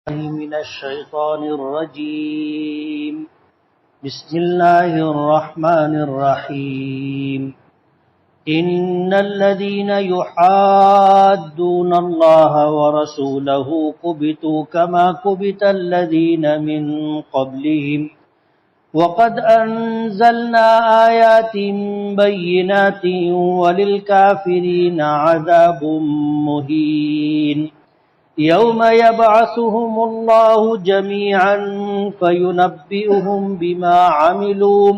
من الشيطان الرجيم. بسم الله الرحمن الرحيم. إن الذين يحادون الله ورسوله كبتوا كما كبت الذين من قبلهم وقد أنزلنا آيات بينات وللكافرين عذاب مهين. يوم يبعثهم الله جميعا فينبئهم بما عملوا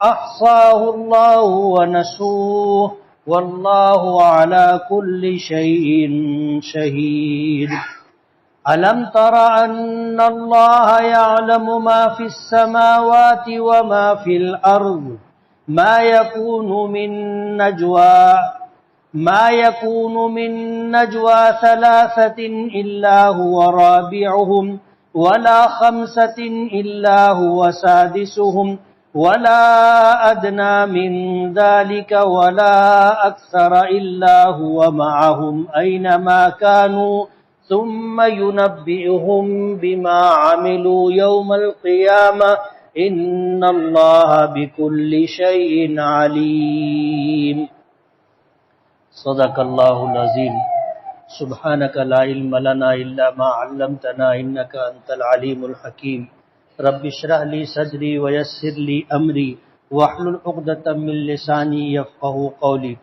أحصاه الله ونسوه والله على كل شيء شهيد. ألم تر أن الله يعلم ما في السماوات وما في الأرض ما يكون من نجوى ثلاثة إلا هو رابعهم ولا خمسة إلا هو سادسهم ولا أدنى من ذلك ولا أكثر إلا هو معهم أينما كانوا ثم ينبئهم بما عملوا يوم القيامة إن الله بكل شيء عليم. صدق اللہ العظیم. سبحانک لا علم لنا الا ما علمتنا انک انت العلیم الحکیم. رب اشرح لی صدری ویسر لی امری واحلل عقدۃ من لسانی یفقہوا قولی.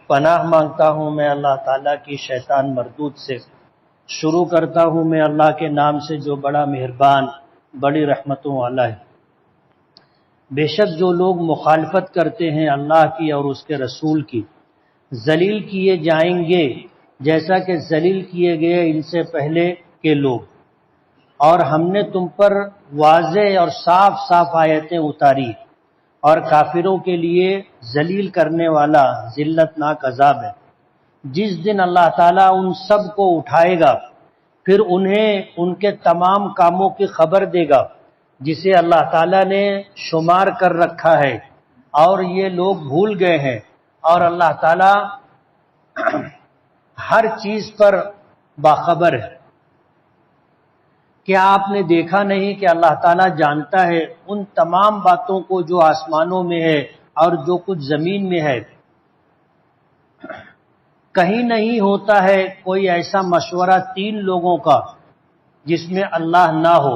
پناہ مانگتا ہوں میں اللہ تعالیٰ کی شیطان مردود سے. شروع کرتا ہوں میں اللہ کے نام سے جو بڑا مہربان بڑی رحمتوں والا ہے. بے شک جو لوگ مخالفت کرتے ہیں اللہ کی اور اس کے رسول کی ذلیل کیے جائیں گے جیسا کہ ذلیل کیے گئے ان سے پہلے کے لوگ. اور ہم نے تم پر واضح اور صاف صاف آیتیں اتاری اور کافروں کے لیے ذلیل کرنے والا ذلت ناک عذاب ہے. جس دن اللہ تعالیٰ ان سب کو اٹھائے گا پھر انہیں ان کے تمام کاموں کی خبر دے گا جسے اللہ تعالیٰ نے شمار کر رکھا ہے اور یہ لوگ بھول گئے ہیں. اور اللہ تعالیٰ ہر چیز پر باخبر ہے. کیا آپ نے دیکھا نہیں کہ اللہ تعالیٰ جانتا ہے ان تمام باتوں کو جو آسمانوں میں ہے اور جو کچھ زمین میں ہے. کہیں نہیں ہوتا ہے کوئی ایسا مشورہ 3 لوگوں کا جس میں اللہ نہ ہو،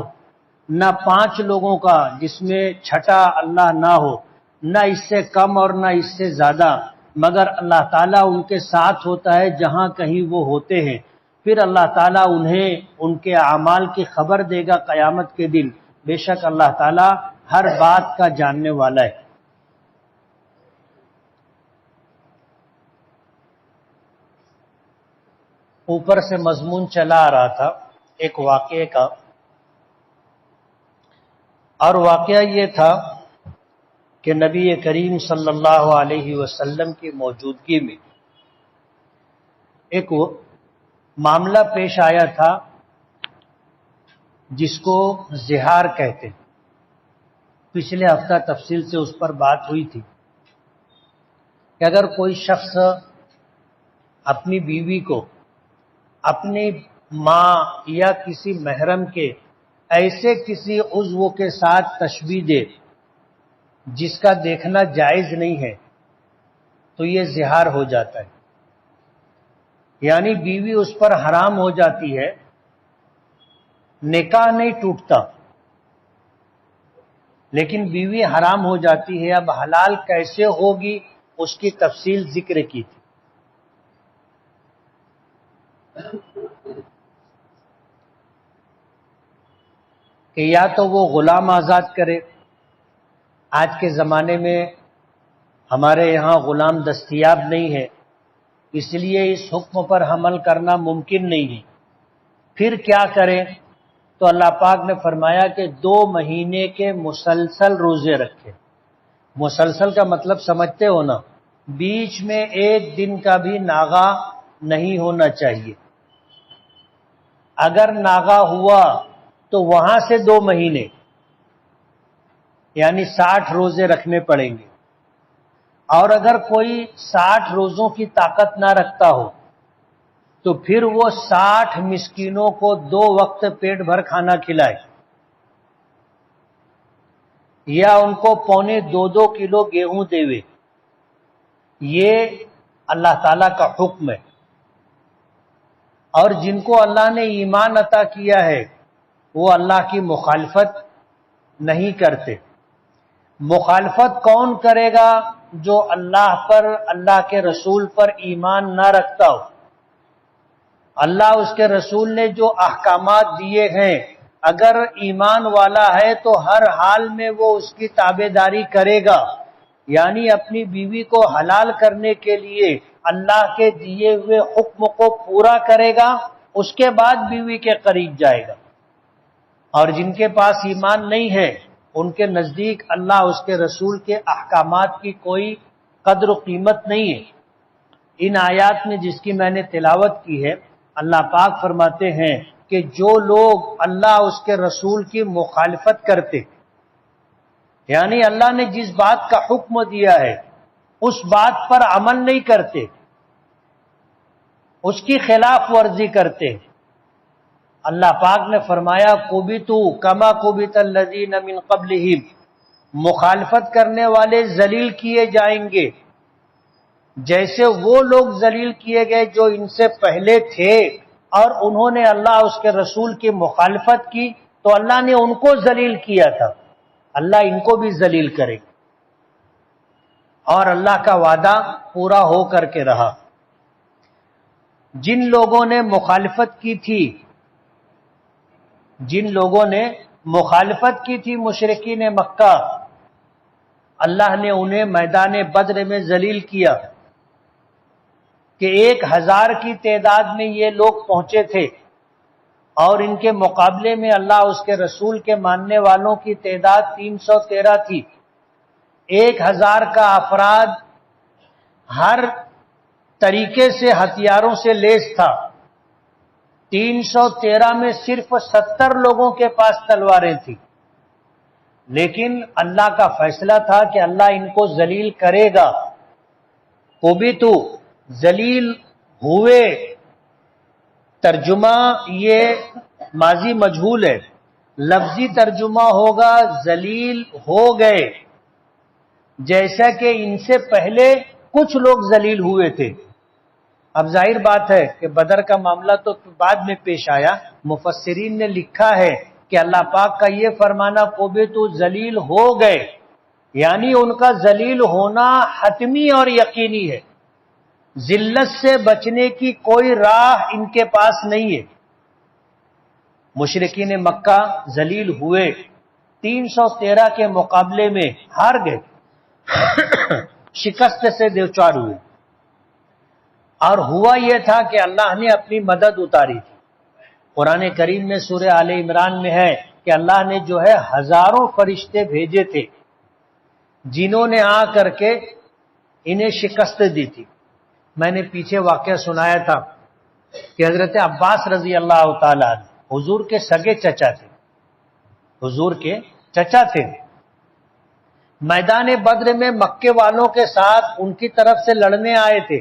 نہ 5 لوگوں کا جس میں چھٹا اللہ نہ ہو، نہ اس سے کم اور نہ اس سے زیادہ، مگر اللہ تعالیٰ ان کے ساتھ ہوتا ہے جہاں کہیں وہ ہوتے ہیں. پھر اللہ تعالیٰ انہیں ان کے اعمال کی خبر دے گا قیامت کے دن. بے شک اللہ تعالیٰ ہر بات کا جاننے والا ہے. اوپر سے مضمون چلا آ رہا تھا ایک واقعے کا، اور واقعہ یہ تھا کہ نبی کریم صلی اللہ علیہ وسلم کی موجودگی میں ایک معاملہ پیش آیا تھا جس کو زہار کہتے ہیں. پچھلے ہفتہ تفصیل سے اس پر بات ہوئی تھی کہ اگر کوئی شخص اپنی بیوی کو اپنی ماں یا کسی محرم کے ایسے کسی عضو کے ساتھ تشبیہ دے جس کا دیکھنا جائز نہیں ہے تو یہ زہار ہو جاتا ہے. یعنی بیوی اس پر حرام ہو جاتی ہے، نکاح نہیں ٹوٹتا لیکن بیوی حرام ہو جاتی ہے. اب حلال کیسے ہوگی اس کی تفصیل ذکر کی تھی. کہ یا تو وہ غلام آزاد کرے. آج کے زمانے میں ہمارے یہاں غلام دستیاب نہیں ہے، اس لیے اس حکم پر عمل کرنا ممکن نہیں ہے. پھر کیا کریں؟ تو اللہ پاک نے فرمایا کہ 2 مہینے کے مسلسل روزے رکھے. مسلسل کا مطلب سمجھتے ہو نا؟ بیچ میں 1 دن کا بھی ناغا نہیں ہونا چاہیے. اگر ناغا ہوا تو وہاں سے 2 مہینے یعنی 60 روزے رکھنے پڑیں گے. اور اگر کوئی 60 روزوں کی طاقت نہ رکھتا ہو تو پھر وہ 60 مسکینوں کو 2 وقت پیٹ بھر کھانا کھلائے، یا ان کو 2.25 کلو گیہوں دے، یہ اللہ تعالیٰ کا حکم ہے۔ اور جن کو اللہ نے ایمان عطا کیا ہے وہ اللہ کی مخالفت نہیں کرتے۔ مخالفت کون کرے گا؟ جو اللہ پر، اللہ کے رسول پر ایمان نہ رکھتا ہو۔ اللہ اس کے رسول نے جو احکامات دیے ہیں، اگر ایمان والا ہے تو ہر حال میں وہ اس کی تابعداری کرے گا، یعنی اپنی بیوی کو حلال کرنے کے لیے اللہ کے دیے ہوئے حکم کو پورا کرے گا، اس کے بعد بیوی کے قریب جائے گا۔ اور جن کے پاس ایمان نہیں ہے ان کے نزدیک اللہ اس کے رسول کے احکامات کی کوئی قدر و قیمت نہیں ہے۔ ان آیات میں جس کی میں نے تلاوت کی ہے، اللہ پاک فرماتے ہیں کہ جو لوگ اللہ اس کے رسول کی مخالفت کرتے، یعنی اللہ نے جس بات کا حکم دیا ہے اس بات پر عمل نہیں کرتے، اس کی خلاف ورزی کرتے، اللہ پاک نے فرمایا کبتوا کما کبت الذین من قبلہم، مخالفت کرنے والے ذلیل کیے جائیں گے جیسے وہ لوگ ذلیل کیے گئے جو ان سے پہلے تھے، اور انہوں نے اللہ اس کے رسول کی مخالفت کی تو اللہ نے ان کو ذلیل کیا تھا، اللہ ان کو بھی ذلیل کرے گا۔ اور اللہ کا وعدہ پورا ہو کر کے رہا۔ جن لوگوں نے مخالفت کی تھی، جن لوگوں نے مخالفت کی تھی مشرکین مکہ، اللہ نے انہیں میدان بدر میں ذلیل کیا کہ 1000 کی تعداد میں یہ لوگ پہنچے تھے، اور ان کے مقابلے میں اللہ اس کے رسول کے ماننے والوں کی تعداد 313 تھی۔ 1000 کا افراد ہر طریقے سے ہتھیاروں سے لیس تھا، 313 میں صرف 70 لوگوں کے پاس تلواریں تھیں، لیکن اللہ کا فیصلہ تھا کہ اللہ ان کو ذلیل کرے گا۔ کبتوا، ذلیل ہوئے، ترجمہ یہ ماضی مجہول ہے، لفظی ترجمہ ہوگا ذلیل ہو گئے، جیسا کہ ان سے پہلے کچھ لوگ ذلیل ہوئے تھے۔ اب ظاہر بات ہے کہ بدر کا معاملہ تو بعد میں پیش آیا، مفسرین نے لکھا ہے کہ اللہ پاک کا یہ فرمانا کبتوا، ذلیل ہو گئے، یعنی ان کا ذلیل ہونا حتمی اور یقینی ہے، ذلت سے بچنے کی کوئی راہ ان کے پاس نہیں ہے۔ مشرکین مکہ ذلیل ہوئے، 313 کے مقابلے میں ہار گئے، شکست سے دوچار ہوئے۔ اور ہوا یہ تھا کہ اللہ نے اپنی مدد اتاری تھی۔ قرآن کریم میں سورہ آل عمران میں ہے کہ اللہ نے جو ہے ہزاروں فرشتے بھیجے تھے جنہوں نے آ کر کے انہیں شکست دی تھی۔ میں نے پیچھے واقعہ سنایا تھا کہ حضرت عباس رضی اللہ تعالیٰ حضور کے سگے چچا تھے، حضور کے چچا تھے، میدان بدر میں مکے والوں کے ساتھ ان کی طرف سے لڑنے آئے تھے،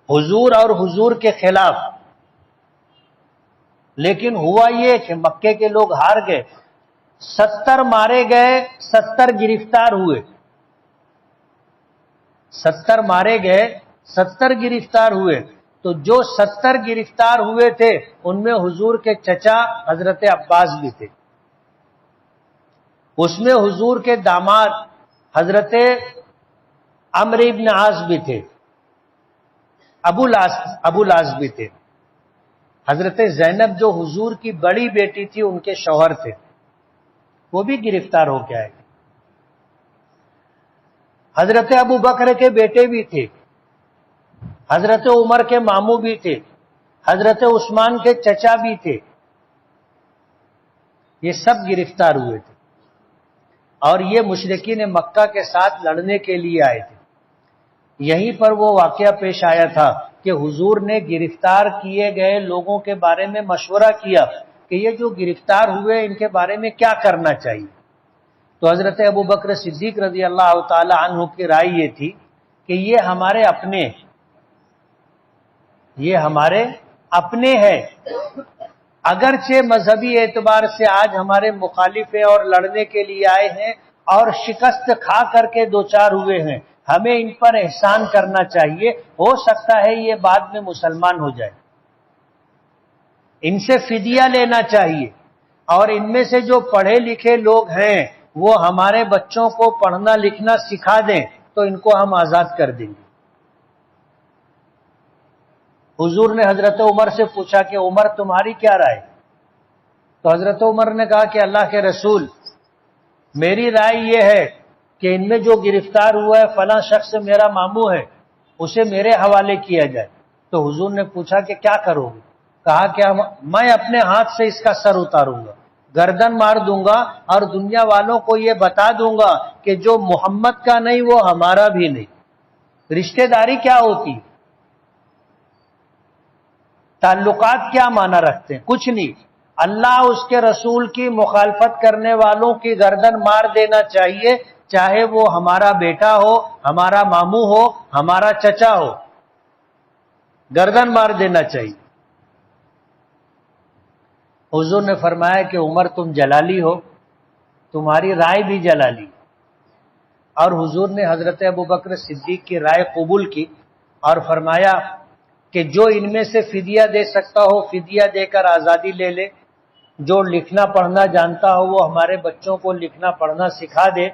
حضور اور حضور کے خلاف، لیکن ہوا یہ کہ مکے کے لوگ ہار گئے، 70 مارے گئے، 70 گرفتار ہوئے، 70 مارے گئے، 70 گرفتار ہوئے۔ تو جو 70 گرفتار ہوئے تھے ان میں حضور کے چچا حضرت عباس بھی تھے، اس میں حضور کے داماد حضرت عمرو بن عاص بھی تھے، ابو العاص بھی تھے، حضرت زینب جو حضور کی بڑی بیٹی تھی ان کے شوہر تھے، وہ بھی گرفتار ہو کے آئے۔ حضرت ابو بکر کے بیٹے بھی تھے، حضرت عمر کے ماموں بھی تھے، حضرت عثمان کے چچا بھی تھے، یہ سب گرفتار ہوئے تھے، اور یہ مشرکین مکہ کے ساتھ لڑنے کے لیے آئے تھے۔ یہیں پر وہ واقعہ پیش آیا تھا کہ حضور نے گرفتار کیے گئے لوگوں کے بارے میں مشورہ کیا کہ یہ جو گرفتار ہوئے ان کے بارے میں کیا کرنا چاہیے۔ تو حضرت ابو بکر صدیق رضی اللہ تعالی عنہ کی رائے یہ تھی کہ یہ ہمارے اپنے ہیں، اگرچہ مذہبی اعتبار سے آج ہمارے مخالف ہیں اور لڑنے کے لیے آئے ہیں اور شکست کھا کر کے دوچار ہوئے ہیں، ہمیں ان پر احسان کرنا چاہیے، ہو سکتا ہے یہ بعد میں مسلمان ہو جائے، ان سے فدیہ لینا چاہیے، اور ان میں سے جو پڑھے لکھے لوگ ہیں وہ ہمارے بچوں کو پڑھنا لکھنا سکھا دیں تو ان کو ہم آزاد کر دیں گے۔ حضور نے حضرت عمر سے پوچھا کہ عمر تمہاری کیا رائے؟ تو حضرت عمر نے کہا کہ اللہ کے رسول، میری رائے یہ ہے کہ ان میں جو گرفتار ہوا ہے فلاں شخص میرا ماموں ہے، اسے میرے حوالے کیا جائے۔ تو حضور نے پوچھا کہ کیا کرو گے؟ کہا کہ میں اپنے ہاتھ سے اس کا سر اتاروں گا، گردن مار دوں گا، اور دنیا والوں کو یہ بتا دوں گا کہ جو محمد کا نہیں وہ ہمارا بھی نہیں۔ رشتہ داری کیا ہوتی؟ تعلقات کیا معنی رکھتے ہیں؟ کچھ نہیں، اللہ اس کے رسول کی مخالفت کرنے والوں کی گردن مار دینا چاہیے، چاہے وہ ہمارا بیٹا ہو، ہمارا ماموں ہو، ہمارا چچا ہو، گردن مار دینا چاہیے۔ حضور نے فرمایا کہ عمر تم جلالی ہو، تمہاری رائے بھی جلالی، اور حضور نے حضرت ابوبکر صدیق کی رائے قبول کی اور فرمایا کہ جو ان میں سے فدیہ دے سکتا ہو فدیہ دے کر آزادی لے لے، جو لکھنا پڑھنا جانتا ہو وہ ہمارے بچوں کو لکھنا پڑھنا سکھا دے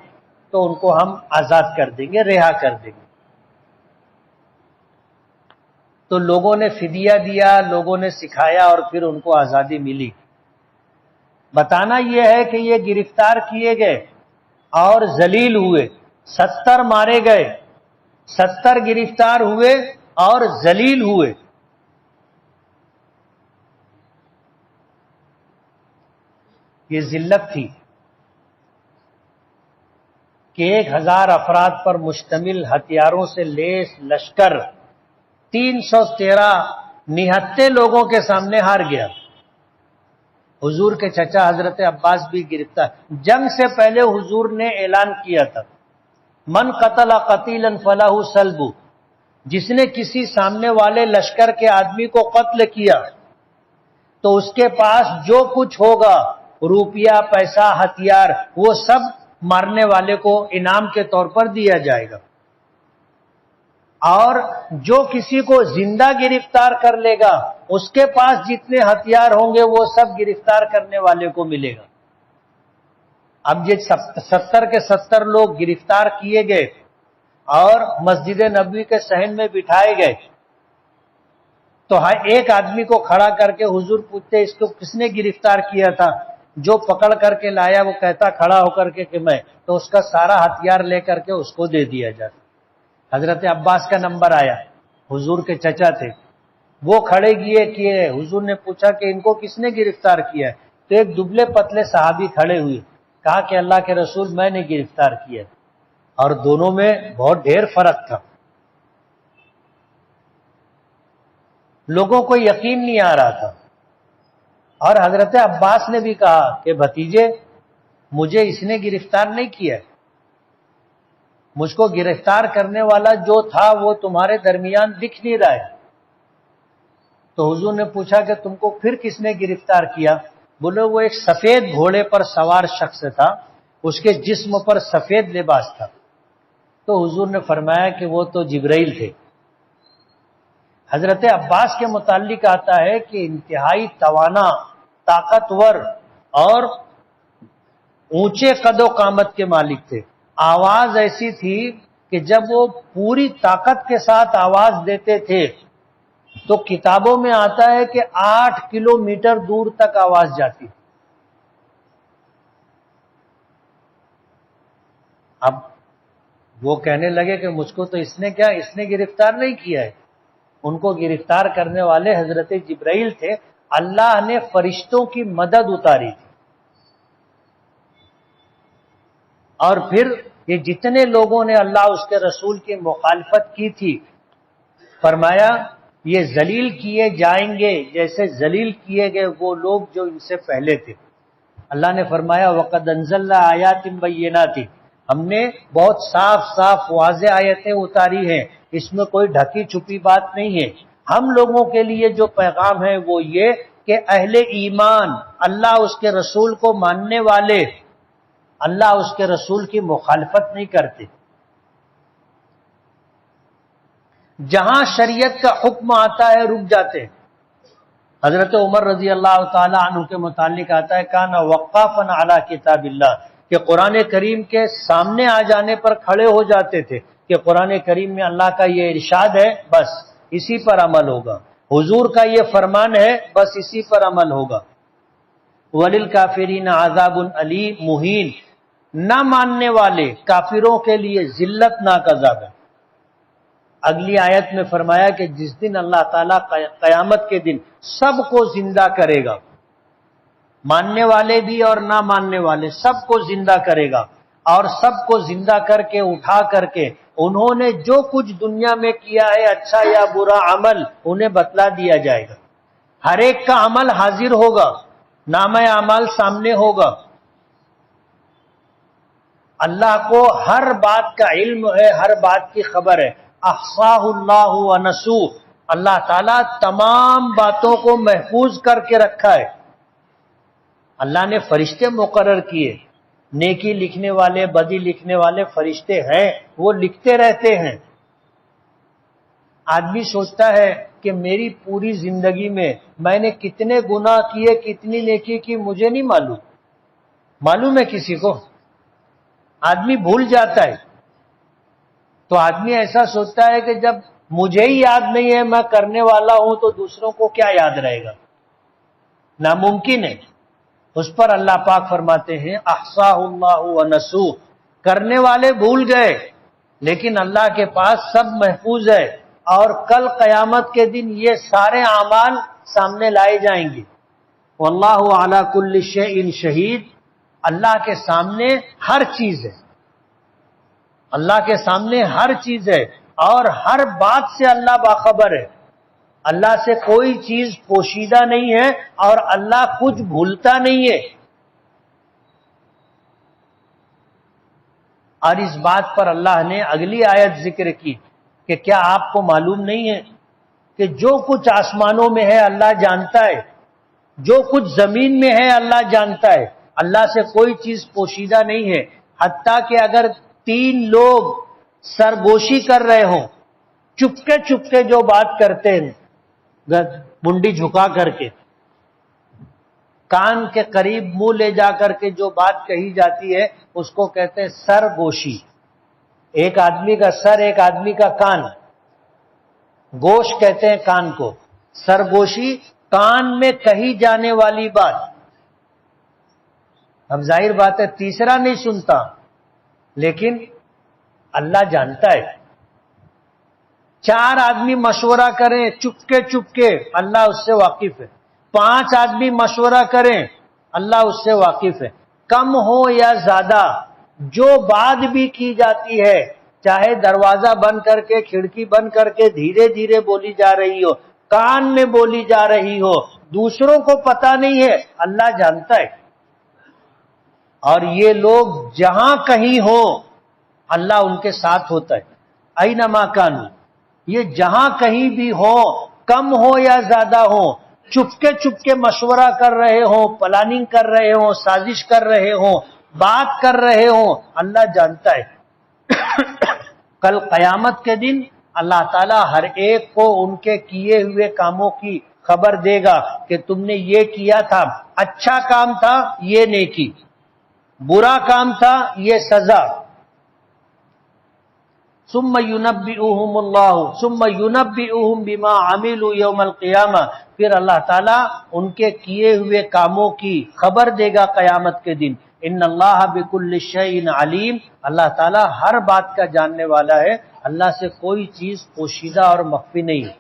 تو ان کو ہم آزاد کر دیں گے، رہا کر دیں گے۔ تو لوگوں نے فدیہ دیا، لوگوں نے سکھایا اور پھر ان کو آزادی ملی۔ بتانا یہ ہے کہ یہ گرفتار کیے گئے اور ذلیل ہوئے، 70 مارے گئے، 70 گرفتار ہوئے اور ذلیل ہوئے۔ یہ ذلت تھی کہ 1000 افراد پر مشتمل ہتھیاروں سے لیس لشکر 313 نہتے لوگوں کے سامنے ہار گیا۔ حضور کے چچا حضرت عباس بھی گرفتار۔ جنگ سے پہلے حضور نے اعلان کیا تھا، من قتل قتیلا فلہ سلب، جس نے کسی سامنے والے لشکر کے آدمی کو قتل کیا تو اس کے پاس جو کچھ ہوگا، روپیہ، پیسہ، ہتھیار، وہ سب مارنے والے کو انعام کے طور پر دیا جائے گا، اور جو کسی کو زندہ گرفتار کر لے گا اس کے پاس جتنے ہتھیار ہوں گے وہ سب گرفتار کرنے والے کو ملے گا۔ اب یہ 70 کے 70 لوگ گرفتار کیے گئے اور مسجد نبوی کے صحن میں بٹھائے گئے، تو ایک آدمی کو کھڑا کر کے حضور پوچھتے اس کو کس نے گرفتار کیا تھا؟ جو پکڑ کر کے لایا وہ کہتا کھڑا ہو کر کے کہ میں، تو اس کا سارا ہتھیار لے کر کے اس کو دے دیا جاتا۔ حضرت عباس کا نمبر آیا، حضور کے چچا تھے، وہ کھڑے کیے، حضور نے پوچھا کہ ان کو کس نے گرفتار کیا ہے؟ تو ایک دبلے پتلے صحابی کھڑے ہوئے، کہا کہ اللہ کے رسول میں نے گرفتار کیا، اور دونوں میں بہت ڈھیر فرق تھا۔ لوگوں کو یقین نہیں آ رہا تھا، اور حضرت عباس نے بھی کہا کہ بھتیجے مجھے اس نے گرفتار نہیں کیا، مجھ کو گرفتار کرنے والا جو تھا وہ تمہارے درمیان دکھ نہیں رہا ہے۔ تو حضور نے پوچھا کہ تم کو پھر کس نے گرفتار کیا؟ بولے وہ ایک سفید گھوڑے پر سوار شخص تھا، اس کے جسم پر سفید لباس تھا۔ تو حضور نے فرمایا کہ وہ تو جبرائیل تھے۔ حضرت عباس کے متعلق آتا ہے کہ انتہائی توانا، طاقتور اور اونچے قد و قامت کے مالک تھے۔ آواز ایسی تھی کہ جب وہ پوری طاقت کے ساتھ آواز دیتے تھے تو کتابوں میں آتا ہے کہ 8 کلومیٹر دور تک آواز جاتی۔ اب وہ کہنے لگے کہ مجھ کو تو اس نے گرفتار نہیں کیا ہے۔ ان کو گرفتار کرنے والے حضرت جبرائیل تھے، اللہ نے فرشتوں کی مدد اتاری تھی۔ اور پھر یہ جتنے لوگوں نے اللہ اس کے رسول کی مخالفت کی تھی، فرمایا یہ ذلیل کیے جائیں گے جیسے ذلیل کیے گئے وہ لوگ جو ان سے پہلے تھے۔ اللہ نے فرمایا وَقَدْ أَنزَلْنَا آيَاتٍ بَيِّنَاتٍ، ہم نے بہت صاف صاف واضح آیتیں اتاری ہیں، اس میں کوئی ڈھکی چھپی بات نہیں ہے۔ ہم لوگوں کے لیے جو پیغام ہے وہ یہ کہ اہل ایمان، اللہ اس کے رسول کو ماننے والے، اللہ اس کے رسول کی مخالفت نہیں کرتے۔ جہاں شریعت کا حکم آتا ہے رک جاتے ہیں۔ حضرت عمر رضی اللہ تعالی عنہ کے متعلق آتا ہے کان وقافا علی کتاب اللہ، کہ قرآن کریم کے سامنے آ جانے پر کھڑے ہو جاتے تھے کہ قرآن کریم میں اللہ کا یہ ارشاد ہے، بس اسی پر عمل ہوگا، حضور کا یہ فرمان ہے، بس اسی پر عمل ہوگا۔ وَلِلْكَافِرِينَ عَذَابٌ عَلِيمٌ مہین، نہ ماننے والے کافروں کے لیے ذلت ناک عذاب ہے۔ اگلی آیت میں فرمایا کہ جس دن اللہ تعالیٰ قیامت کے دن سب کو زندہ کرے گا، ماننے والے بھی اور نہ ماننے والے سب کو زندہ کرے گا، اور سب کو زندہ کر کے اٹھا کر کے انہوں نے جو کچھ دنیا میں کیا ہے اچھا یا برا عمل انہیں بتلا دیا جائے گا۔ ہر ایک کا عمل حاضر ہوگا، نامہ اعمال سامنے ہوگا۔ اللہ کو ہر بات کا علم ہے، ہر بات کی خبر ہے۔ احصاہ اللہ ونسوہ، اللہ تعالیٰ تمام باتوں کو محفوظ کر کے رکھا ہے۔ اللہ نے فرشتے مقرر کیے، نیکی لکھنے والے بدی لکھنے والے فرشتے ہیں، وہ لکھتے رہتے ہیں۔ آدمی سوچتا ہے کہ میری پوری زندگی میں نے کتنے گناہ کیے، کتنی نیکی کی، مجھے نہیں معلوم۔ معلوم ہے کسی کو؟ آدمی بھول جاتا ہے۔ تو آدمی ایسا سوچتا ہے کہ جب مجھے ہی یاد نہیں ہے میں کرنے والا ہوں تو دوسروں کو کیا یاد رہے گا؟ ناممکن ہے۔ اس پر اللہ پاک فرماتے ہیں احصاہ اللہ ونسوہ، کرنے والے بھول گئے لیکن اللہ کے پاس سب محفوظ ہے، اور کل قیامت کے دن یہ سارے اعمال سامنے لائے جائیں گے۔ واللہ علی کل شیء شہید، اللہ کے سامنے ہر چیز ہے، اللہ کے سامنے ہر چیز ہے، اور ہر بات سے اللہ باخبر ہے۔ اللہ سے کوئی چیز پوشیدہ نہیں ہے، اور اللہ کچھ بھولتا نہیں ہے۔ اور اس بات پر اللہ نے اگلی آیت ذکر کی کہ کیا آپ کو معلوم نہیں ہے کہ جو کچھ آسمانوں میں ہے اللہ جانتا ہے، جو کچھ زمین میں ہے اللہ جانتا ہے۔ اللہ سے کوئی چیز پوشیدہ نہیں ہے، حتیٰ کہ اگر 3 لوگ سرگوشی کر رہے ہوں، چپکے چپکے جو بات کرتے ہیں، منڈی جھکا کر کے، کان کے قریب منہ لے جا کر کے جو بات کہی جاتی ہے اس کو کہتے ہیں سرگوشی۔ ایک آدمی کا سر، ایک آدمی کا کان، گوش کہتے ہیں کان کو، سرگوشی کان میں کہی جانے والی بات۔ اب ظاہر بات ہے تیسرا نہیں سنتا، لیکن اللہ جانتا ہے۔ 4 آدمی مشورہ کریں چپکے چپکے، اللہ اس سے واقف ہے۔ 5 آدمی مشورہ کریں، اللہ اس سے واقف ہے۔ کم ہو یا زیادہ جو بات بھی کی جاتی ہے، چاہے دروازہ بند کر کے، کھڑکی بند کر کے دھیرے دھیرے بولی جا رہی ہو، کان میں بولی جا رہی ہو، دوسروں کو پتہ نہیں ہے، اللہ جانتا ہے۔ اور یہ لوگ جہاں کہیں ہو اللہ ان کے ساتھ ہوتا ہے۔ اینما کانوا، یہ جہاں کہیں بھی ہو، کم ہو یا زیادہ ہو، چپکے چپکے مشورہ کر رہے ہوں، پلاننگ کر رہے ہوں، سازش کر رہے ہوں، بات کر رہے ہوں، اللہ جانتا ہے۔ کل قیامت کے دن اللہ تعالیٰ ہر ایک کو ان کے کیے ہوئے کاموں کی خبر دے گا کہ تم نے یہ کیا تھا، اچھا کام تھا یہ نیکی، برا کام تھا یہ سزا۔ ثم ينبئهم بما عملوا یوم القیامہ، پھر اللہ تعالیٰ ان کے کیے ہوئے کاموں کی خبر دے گا قیامت کے دن۔ ان اللہ بكل شیء علیم، اللہ تعالیٰ ہر بات کا جاننے والا ہے، اللہ سے کوئی چیز پوشیدہ اور مخفی نہیں ہے۔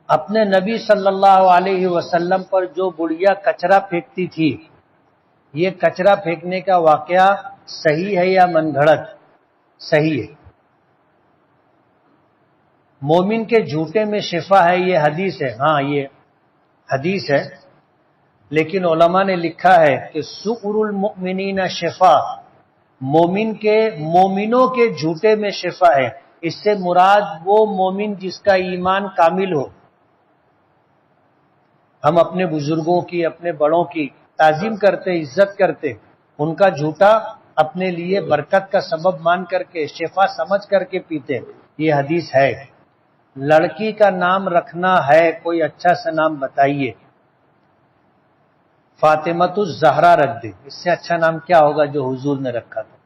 اپنے نبی صلی اللہ علیہ وسلم پر جو بڑھیا کچرا پھینکتی تھی، یہ کچرا پھینکنے کا واقعہ صحیح ہے یا من گھڑت؟ صحیح ہے۔ مومن کے جھوٹے میں شفا ہے، یہ حدیث ہے۔ ہاں یہ حدیث ہے۔ لیکن علماء نے لکھا ہے کہ سؤر المؤمنین شفا، مومنوں کے جھوٹے میں شفا ہے۔ اس سے مراد وہ مومن جس کا ایمان کامل ہو۔ ہم اپنے بزرگوں کی، اپنے بڑوں کی تعظیم کرتے، عزت کرتے، ان کا جھوٹا اپنے لیے برکت کا سبب مان کر کے، شفا سمجھ کر کے پیتے۔ یہ حدیث ہے۔ لڑکی کا نام رکھنا ہے، کوئی اچھا سا نام بتائیے۔ فاطمۃ الزہرا رکھ دے، اس سے اچھا نام کیا ہوگا جو حضور نے رکھا تھا؟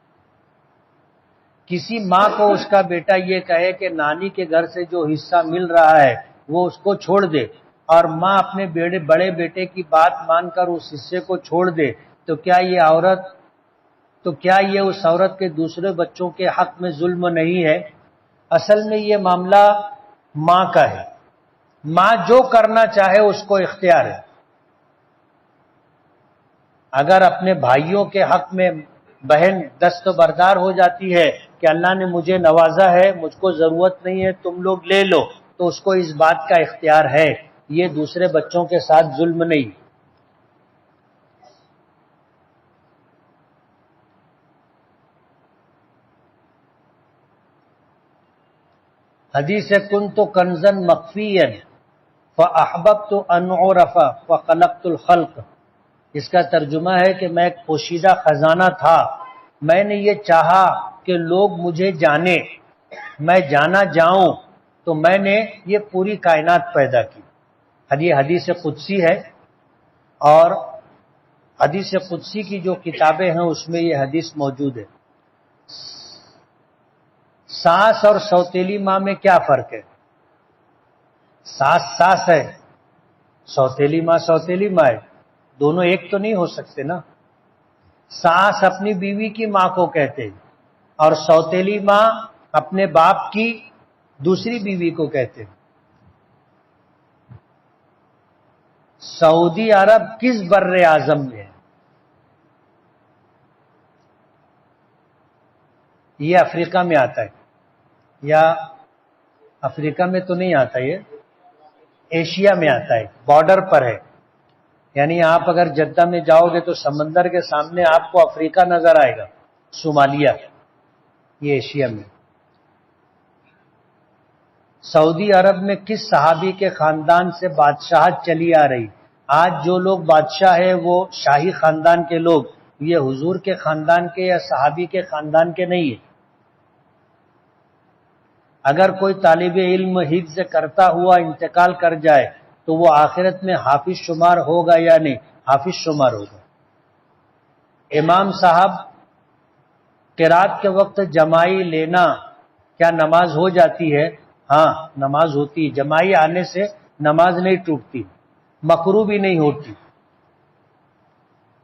کسی ماں کو اس کا بیٹا یہ کہے کہ نانی کے گھر سے جو حصہ مل رہا ہے وہ اس کو چھوڑ دے، اور ماں اپنے بڑے بیٹے کی بات مان کر اس حصے کو چھوڑ دے، تو کیا یہ اس عورت کے دوسرے بچوں کے حق میں ظلم نہیں ہے؟ اصل میں یہ معاملہ ماں کا ہے۔ ماں جو کرنا چاہے اس کو اختیار ہے۔ اگر اپنے بھائیوں کے حق میں بہن دستبردار ہو جاتی ہے کہ اللہ نے مجھے نوازا ہے، مجھ کو ضرورت نہیں ہے، تم لوگ لے لو، تو اس کو اس بات کا اختیار ہے۔ یہ دوسرے بچوں کے ساتھ ظلم نہیں۔ حدیث کنت کنزا مخفیا فاحببت ان اعرف فخلقت الخلق، اس کا ترجمہ ہے کہ میں ایک پوشیدہ خزانہ تھا، میں نے یہ چاہا کہ لوگ مجھے جانیں، میں جانا جاؤں، تو میں نے یہ پوری کائنات پیدا کی۔ یہ حدیث قدسی ہے، اور حدیث قدسی کی جو کتابیں ہیں اس میں یہ حدیث موجود ہے۔ ساس اور سوتیلی ماں میں کیا فرق ہے؟ ساس ہے، سوتیلی ماں ہے، دونوں ایک تو نہیں ہو سکتے نا۔ ساس اپنی بیوی کی ماں کو کہتے ہیں، اور سوتیلی ماں اپنے باپ کی دوسری بیوی کو کہتے ہیں۔ سعودی عرب کس بر اعظم میں ہے؟ یہ افریقہ میں آتا ہے، یا افریقہ میں تو نہیں آتا، یہ ایشیا میں آتا ہے، بارڈر پر ہے۔ یعنی آپ اگر جدہ میں جاؤ گے تو سمندر کے سامنے آپ کو افریقہ نظر آئے گا، صومالیہ، یہ ایشیا میں۔ سعودی عرب میں کس صحابی کے خاندان سے بادشاہت چلی آ رہی؟ آج جو لوگ بادشاہ ہیں وہ شاہی خاندان کے لوگ، یہ حضور کے خاندان کے یا صحابی کے خاندان کے نہیں ہیں۔ اگر کوئی طالب علم حفظ کرتا ہوا انتقال کر جائے تو وہ آخرت میں حافظ شمار ہوگا یا نہیں؟ حافظ شمار ہوگا۔ امام صاحب قرات کے وقت جمائی لینا کیا نماز ہو جاتی ہے؟ ہاں نماز ہوتی، جمائی آنے سے نماز نہیں ٹوٹتی، مکروہ بھی نہیں ہوتی۔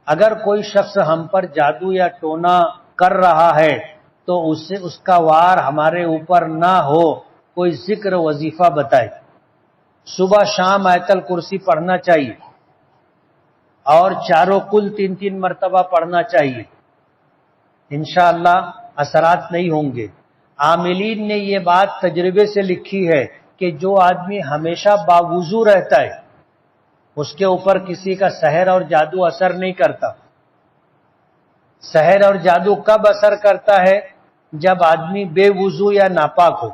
اگر کوئی شخص ہم پر جادو یا ٹونا کر رہا ہے تو اس کا وار ہمارے اوپر نہ ہو، کوئی ذکر وظیفہ بتائے۔ صبح شام آیت الکرسی پڑھنا چاہیے، اور چاروں کل 3 مرتبہ پڑھنا چاہیے، انشاءاللہ اثرات نہیں ہوں گے۔ عاملین نے یہ بات تجربے سے لکھی ہے کہ جو آدمی ہمیشہ باوضو رہتا ہے اس کے اوپر کسی کا سحر اور جادو اثر نہیں کرتا۔ سحر اور جادو کب اثر کرتا ہے؟ جب آدمی بے وضو یا ناپاک ہو۔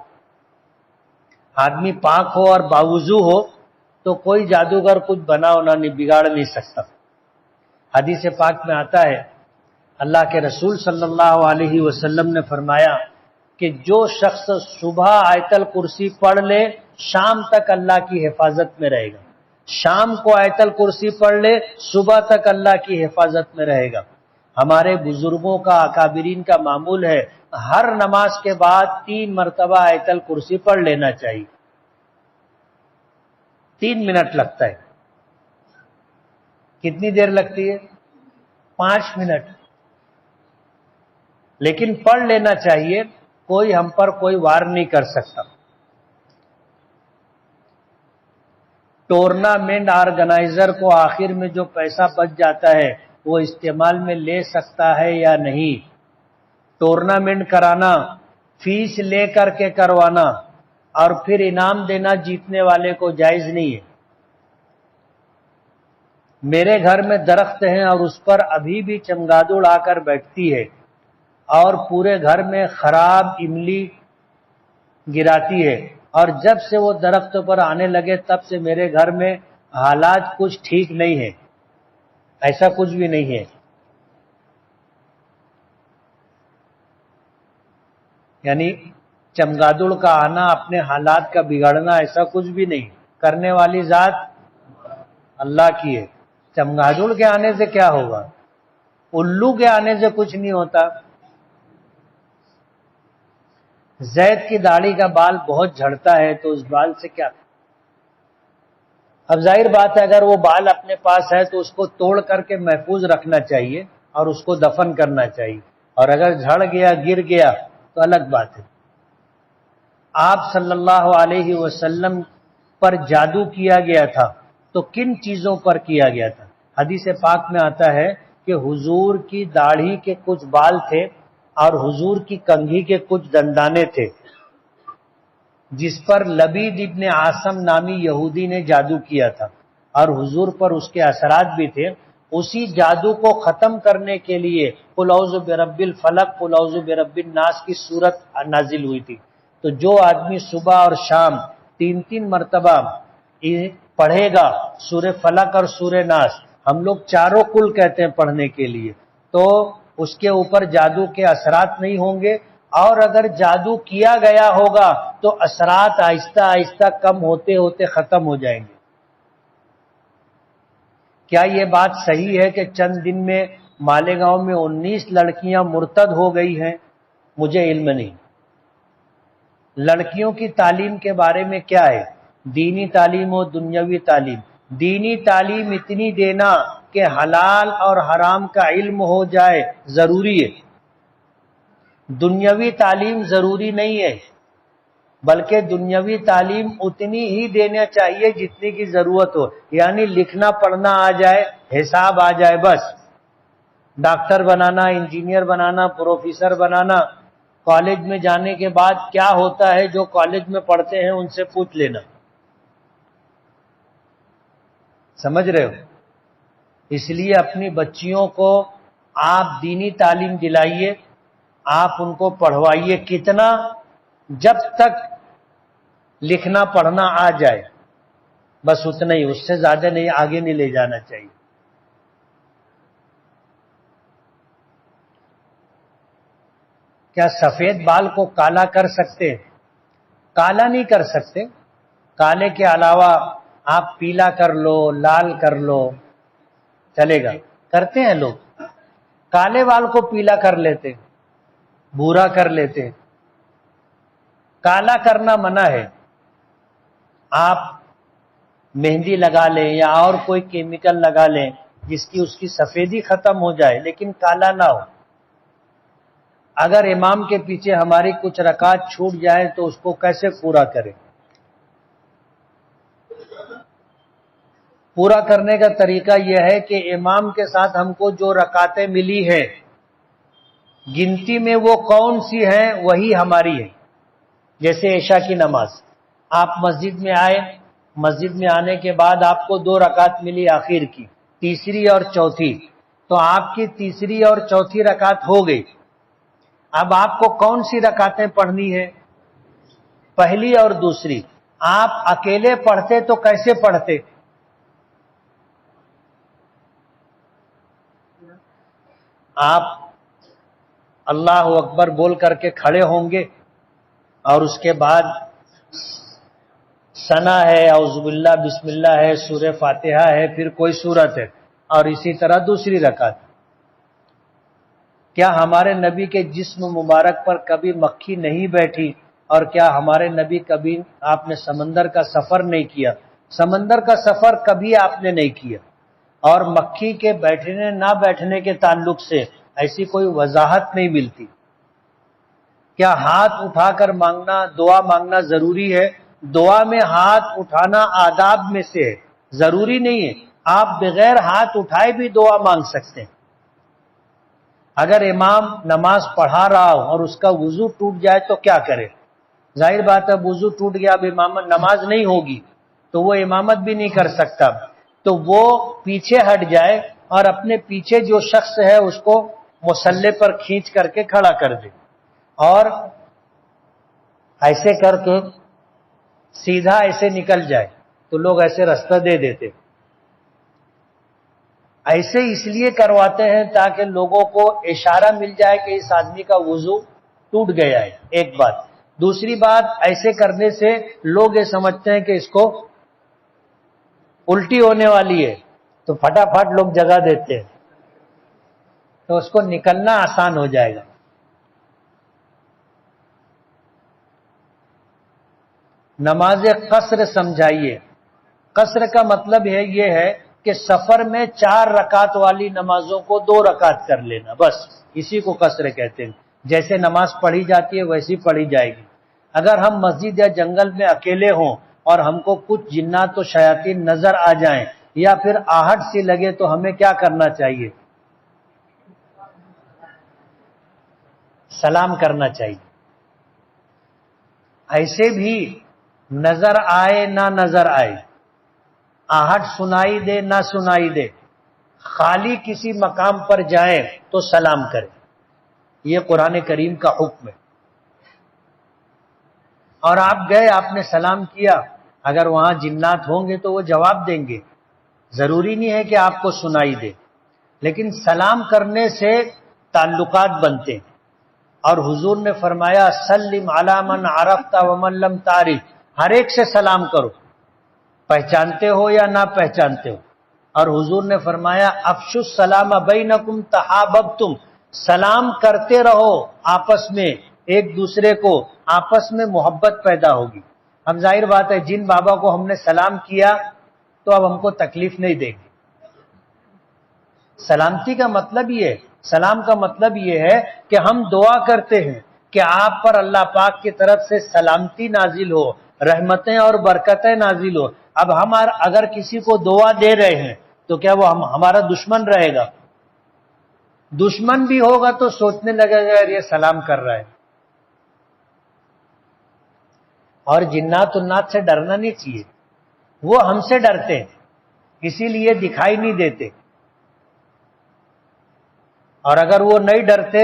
آدمی پاک ہو اور باوضو ہو تو کوئی جادوگر کچھ بنانا نہیں، بگاڑ نہیں سکتا۔ حدیث پاک میں آتا ہے، اللہ کے رسول صلی اللہ علیہ وسلم نے فرمایا کہ جو شخص صبح آیت الکرسی پڑھ لے شام تک اللہ کی حفاظت میں رہے گا، شام کو آیت الکرسی پڑھ لے صبح تک اللہ کی حفاظت میں رہے گا۔ ہمارے بزرگوں کا، اکابرین کا معمول ہے ہر نماز کے بعد 3 مرتبہ آیت الکرسی پڑھ لینا چاہیے۔ 3 منٹ لگتا ہے۔ کتنی دیر لگتی ہے؟ 5 منٹ، لیکن پڑھ لینا چاہیے، کوئی ہم پر کوئی وار نہیں کر سکتا۔ ٹورنامنٹ آرگنائزر کو آخر میں جو پیسہ بچ جاتا ہے وہ استعمال میں لے سکتا ہے یا نہیں؟ ٹورنامنٹ کرانا، فیس لے کر کے کروانا اور پھر انعام دینا جیتنے والے کو جائز نہیں ہے۔ میرے گھر میں درخت ہیں اور اس پر ابھی بھی چمگادڑ آ کر بیٹھتی ہے اور پورے گھر میں خراب املی گراتی ہے، اور جب سے وہ درخت پر آنے لگے تب سے میرے گھر میں حالات کچھ ٹھیک نہیں ہے، ایسا کچھ بھی نہیں ہے۔ یعنی چمگادڑ کا آنا، اپنے حالات کا بگڑنا، ایسا کچھ بھی نہیں، کرنے والی ذات اللہ کی ہے۔ چمگادڑ کے آنے سے کیا ہوگا؟ الو کے آنے سے کچھ نہیں ہوتا۔ زید کی داڑھی کا بال بہت جھڑتا ہے تو اس بال سے کیا؟ اب ظاہر بات ہے اگر وہ بال اپنے پاس ہے تو اس کو توڑ کر کے محفوظ رکھنا چاہیے اور اس کو دفن کرنا چاہیے، اور اگر جھڑ گیا گر گیا تو الگ بات ہے۔ آپ صلی اللہ علیہ وسلم پر جادو کیا گیا تھا تو کن چیزوں پر کیا گیا تھا؟ حدیث پاک میں آتا ہے کہ حضور کی داڑھی کے کچھ بال تھے اور حضور کی کنگھی کے کچھ دندانے تھے، جس پر لبید ابن عاصم نامی یہودی نے جادو کیا تھا، اور حضور پر اس کے اثرات بھی تھے۔ اسی جادو کو ختم کرنے کے لیے قل اعوذ برب الفلق قل اعوذ برب الناس کی صورت نازل ہوئی تھی۔ تو جو آدمی صبح اور شام 3 مرتبہ پڑھے گا سورہ فلق اور سورہ ناس، ہم لوگ چاروں کل کہتے ہیں پڑھنے کے لیے، تو اس کے اوپر جادو کے اثرات نہیں ہوں گے، اور اگر جادو کیا گیا ہوگا تو اثرات آہستہ آہستہ کم ہوتے ہوتے ختم ہو جائیں گے۔ کیا یہ بات صحیح ہے کہ چند دن میں مالیگاؤں میں 19 لڑکیاں مرتد ہو گئی ہیں؟ مجھے علم نہیں۔ لڑکیوں کی تعلیم کے بارے میں کیا ہے؟ دینی تعلیم و دنیاوی تعلیم۔ دینی تعلیم اتنی دینا کہ حلال اور حرام کا علم ہو جائے ضروری ہے۔ دنیاوی تعلیم ضروری نہیں ہے، بلکہ دنیاوی تعلیم اتنی ہی دینا چاہیے جتنی کی ضرورت ہو، یعنی لکھنا پڑھنا آ جائے، حساب آ جائے، بس۔ ڈاکٹر بنانا، انجینئر بنانا، پروفیسر بنانا، کالج میں جانے کے بعد کیا ہوتا ہے جو کالج میں پڑھتے ہیں ان سے پوچھ لینا۔ سمجھ رہے ہو؟ اس لیے اپنی بچیوں کو آپ دینی تعلیم دلائیے، آپ ان کو پڑھوائیے، کتنا؟ جب تک لکھنا پڑھنا آ جائے، بس اتنا ہی، اس سے زیادہ نہیں، آگے نہیں لے جانا چاہیے۔ کیا سفید بال کو کالا کر سکتے ہیں؟ کالا نہیں کر سکتے، کالے کے علاوہ آپ پیلا کر لو، لال کر لو، چلے گا۔ کرتے ہیں لوگ، کالے بال کو پیلا کر لیتے، بھورا کر لیتے۔ کالا کرنا منع ہے۔ آپ مہندی لگا لیں یا اور کوئی کیمیکل لگا لیں جس کی اس کی سفیدی ختم ہو جائے، لیکن کالا نہ ہو۔ اگر امام کے پیچھے ہماری کچھ رکعت چھوٹ جائے تو اس کو کیسے پورا کریں؟ پورا کرنے کا طریقہ یہ ہے کہ امام کے ساتھ ہم کو جو رکعتیں ملی ہیں، گنتی میں وہ کون سی ہیں وہی ہماری ہے۔ جیسے عشاء کی نماز، آپ مسجد میں آئے، مسجد میں آنے کے بعد آپ کو 2 رکعت ملی آخر کی، تیسری اور چوتھی، تو آپ کی تیسری اور چوتھی رکعت ہو گئی۔ اب آپ کو کون سی رکعتیں پڑھنی ہے؟ پہلی اور دوسری۔ آپ اکیلے پڑھتے تو کیسے پڑھتے؟ آپ اللہ اکبر بول کر کے کھڑے ہوں گے، اور اس کے بعد ثنا ہے، اعوذ باللہ، بسم اللہ ہے، سورہ فاتحہ ہے، پھر کوئی سورت ہے، اور اسی طرح دوسری رکعت۔ کیا ہمارے نبی کے جسم مبارک پر کبھی مکھی نہیں بیٹھی؟ اور کیا ہمارے نبی کبھی آپ نے سمندر کا سفر نہیں کیا؟ سمندر کا سفر کبھی آپ نے نہیں کیا، اور مکھی کے بیٹھنے نہ بیٹھنے کے تعلق سے ایسی کوئی وضاحت نہیں ملتی۔ کیا ہاتھ اٹھا کر مانگنا، دعا مانگنا ضروری ہے؟ دعا میں ہاتھ اٹھانا آداب میں سے ہے، ضروری نہیں ہے، آپ بغیر ہاتھ اٹھائے بھی دعا مانگ سکتے ہیں۔ اگر امام نماز پڑھا رہا ہو اور اس کا وضو ٹوٹ جائے تو کیا کرے؟ ظاہر بات ہے وضو ٹوٹ گیا، اب امامت نماز نہیں ہوگی تو وہ امامت بھی نہیں کر سکتا۔ تو وہ پیچھے ہٹ جائے اور اپنے پیچھے جو شخص ہے اس کو مصلی پر کھینچ کر کے کھڑا کر دے، اور ایسے کر کے سیدھا ایسے نکل جائے، تو لوگ ایسے راستہ دے دیتے۔ ایسے اس لیے کرواتے ہیں تاکہ لوگوں کو اشارہ مل جائے کہ اس آدمی کا وضو ٹوٹ گیا ہے، ایک بات۔ دوسری بات، ایسے کرنے سے لوگ یہ سمجھتے ہیں کہ اس کو الٹی ہونے والی ہے، تو پھٹافٹ لوگ جگہ دیتے ہیں، تو اس کو نکلنا آسان ہو جائے گا۔ نماز قصر سمجھائیے۔ قصر کا مطلب یہ ہے کہ سفر میں 4 رکعت والی نمازوں کو 2 رکعت کر لینا، بس اسی کو قصر کہتے ہیں۔ جیسے نماز پڑھی جاتی ہے ویسی پڑھی جائے گی۔ اگر ہم مسجد یا جنگل میں اکیلے ہوں اور ہم کو کچھ جنات و شیاطین نظر آ جائیں یا پھر آہٹ سی لگے تو ہمیں کیا کرنا چاہیے؟ سلام کرنا چاہیے۔ ایسے بھی نظر آئے نہ نظر آئے، آہٹ سنائی دے نہ سنائی دے، خالی کسی مقام پر جائیں تو سلام کریں، یہ قرآن کریم کا حکم ہے۔ اور آپ گئے، آپ نے سلام کیا، اگر وہاں جنات ہوں گے تو وہ جواب دیں گے، ضروری نہیں ہے کہ آپ کو سنائی دے، لیکن سلام کرنے سے تعلقات بنتے ہیں۔ اور حضور نے فرمایا سلم علی من عرفت ومن لم تعرف، ہر ایک سے سلام کرو، پہچانتے ہو یا نہ پہچانتے ہو۔ اور حضور نے فرمایا افشوا السلام بینکم تحاببتم، سلام کرتے رہو آپس میں، ایک دوسرے کو آپس میں محبت پیدا ہوگی۔ اب ظاہر بات ہے جن بابا کو ہم نے سلام کیا تو اب ہم کو تکلیف نہیں دیں گے۔ سلامتی کا مطلب یہ ہے، سلام کا مطلب یہ ہے کہ ہم دعا کرتے ہیں کہ آپ پر اللہ پاک کی طرف سے سلامتی نازل ہو، رحمتیں اور برکتیں نازل ہو۔ اب ہم اگر کسی کو دعا دے رہے ہیں تو کیا وہ ہمارا دشمن رہے گا؟ دشمن بھی ہوگا تو سوچنے لگے گا یار یہ سلام کر رہا ہے۔ اور جنات النات سے ڈرنا نہیں چاہیے، وہ ہم سے ڈرتے ہیں اسی لیے دکھائی نہیں دیتے، اور اگر وہ نہیں ڈرتے